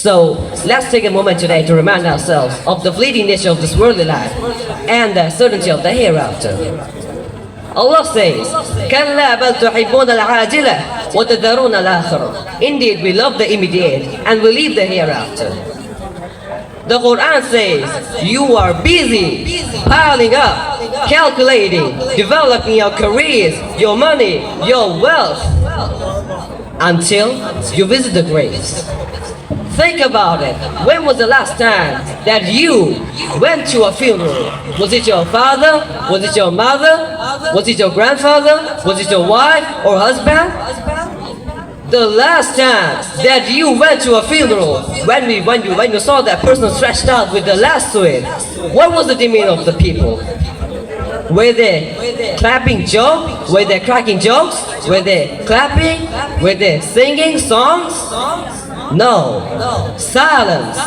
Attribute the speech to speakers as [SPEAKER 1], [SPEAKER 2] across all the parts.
[SPEAKER 1] So let's take a moment today to remind ourselves of the fleeting nature of this worldly life and the certainty of the hereafter. Allah says, كَلَّا بَلْ تُحِبُّونَ الْعَاجِلَةَ وَتَذَرُونَ الْآخِرَةَ. Indeed, we love the immediate and we leave the hereafter. The Quran says, you are busy piling up, calculating, developing your careers, your money, your wealth, until you visit the graves. Think about it. When was the last time that you went to a funeral? Was it your father? Was it your mother? Was it your grandfather? Was it your wife or husband? The last time that you went to a funeral, when you saw that person stretched out with the last suit, what was the demeanor of the people? Were they clapping jokes? Were they cracking jokes? Were they clapping? Were they singing songs? No. Silence,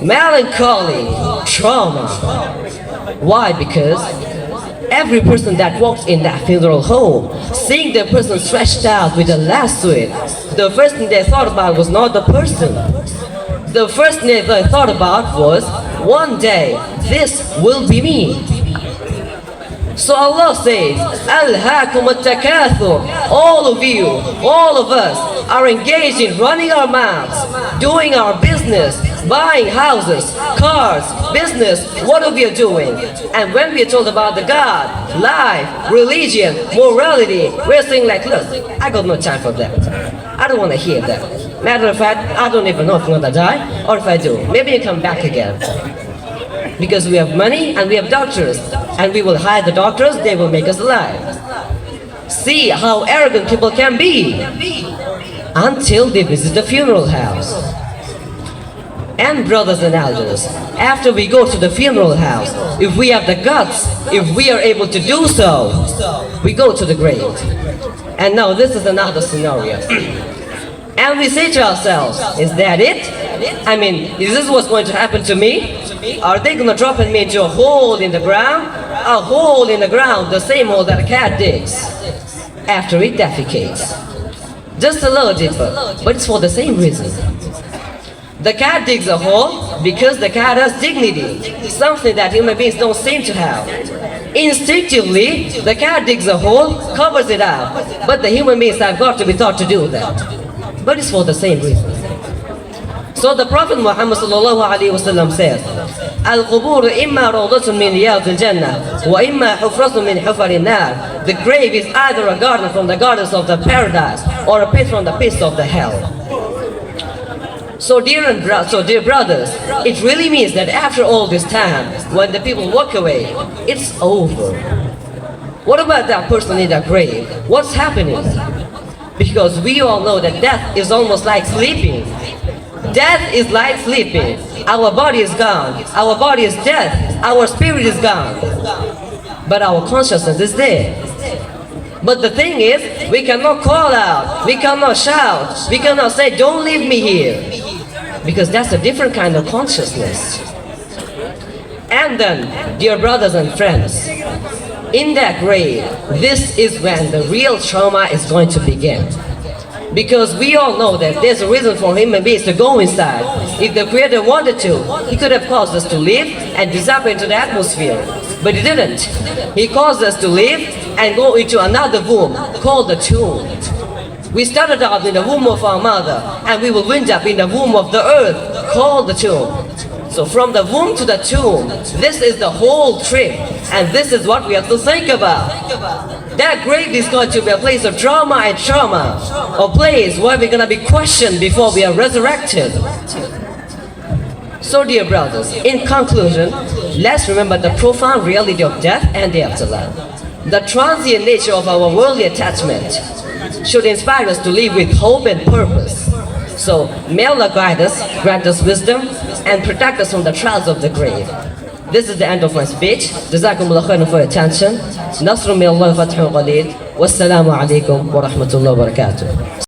[SPEAKER 1] melancholy, trauma. Why? Because every person that walked in that funeral home, seeing the person stretched out with the last suit, the first thing they thought about was not the person. The first thing they thought about was, one day, this will be me. So Allah says, Alhaakum at-takathur. All of you, all of us are engaged in running our mouths, doing our business, buying houses, cars, business, what are we doing? And when we are told about the God, life, religion, morality, we're saying like, look, I got no time for that. I don't want to hear that. Matter of fact, I don't even know if I'm gonna die, or if I do, maybe you come back again. Because we have money and we have doctors, and we will hire the doctors, they will make us alive. See how arrogant people can be until they visit the funeral house. And brothers and elders, after we go to the funeral house, if we have the guts, if we are able to do so, we go to the grave. And now this is another scenario. And we say to ourselves, is that it? I mean, is this what's going to happen to me? Are they going to drop me into a hole in the ground? A hole in the ground, the same hole that a cat digs after it defecates. Just a little deeper, but it's for the same reason. The cat digs a hole because the cat has dignity, something that human beings don't seem to have. Instinctively, the cat digs a hole, covers it up, but the human beings have got to be taught to do that. But it's for the same reason. So the Prophet Muhammad says, Al-Qubur imma rawdatun min riyadil Jannah wa imma hufratun min hufarin nar. The grave is either a garden from the gardens of the paradise or a pit from the pits of the hell. So dear brothers, it really means that after all this time, when the people walk away, it's over. What about that person in the grave? What's happening? Because we all know that death is almost like sleeping. Death is like sleeping. Our body is gone. Our body is dead. Our spirit is gone. But our consciousness is there. But the thing is, we cannot call out. We cannot shout. We cannot say, don't leave me here. Because that's a different kind of consciousness. And then, dear brothers and friends, in that grave, this is when the real trauma is going to begin. Because we all know that there's a reason for human beings to go inside. If the Creator wanted to, He could have caused us to live and disappear into the atmosphere. But He didn't. He caused us to live and go into another womb called the tomb. We started out in the womb of our mother, and we will wind up in the womb of the earth called the tomb. So from the womb to the tomb, this is the whole trip, and this is what we have to think about. That grave is going to be a place of drama and trauma, a place where we're going to be questioned before we are resurrected. So dear brothers, in conclusion, let's remember the profound reality of death and the afterlife. The transient nature of our worldly attachment should inspire us to live with hope and purpose. So may Allah guide us, grant us wisdom, and protect us from the trials of the grave. This is the end of my speech. Jazakumullah khairan for your attention. Nasrun min Allah wa fathun qalil. Wassalamu alaikum wa rahmatullahi wa barakatuh.